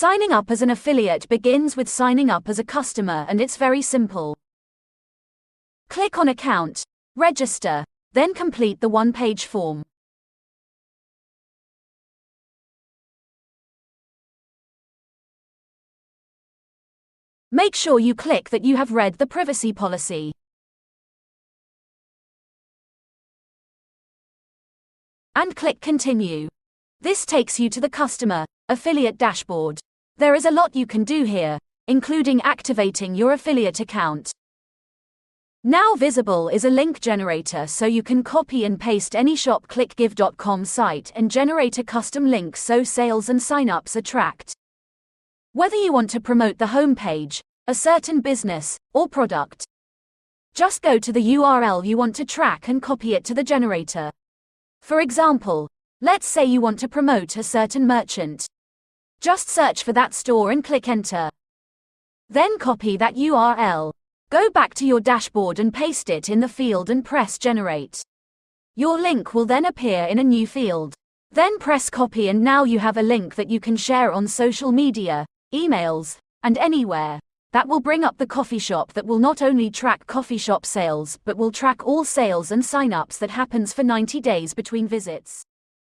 Signing up as an affiliate begins with signing up as a customer, and it's very simple. Click on Account, Register, then complete the one-page form. Make sure you click that you have read the privacy policy. And click Continue. This takes you to the Customer Affiliate dashboard. There is a lot you can do here, including activating your affiliate account. Now visible is a link generator, so you can copy and paste any shopclickgive.com site and generate a custom link so sales and sign-ups are tracked. Whether you want to promote the homepage, a certain business, or product, just go to the URL you want to track and copy it to the generator. For example, let's say you want to promote a certain merchant. Just search for that store and click Enter. Then copy that URL. Go back to your dashboard and paste it in the field and press Generate. Your link will then appear in a new field. Then press Copy, and now you have a link that you can share on social media, emails, and anywhere. That will bring up the coffee shop that will not only track coffee shop sales but will track all sales and sign-ups that happens for 90 days between visits.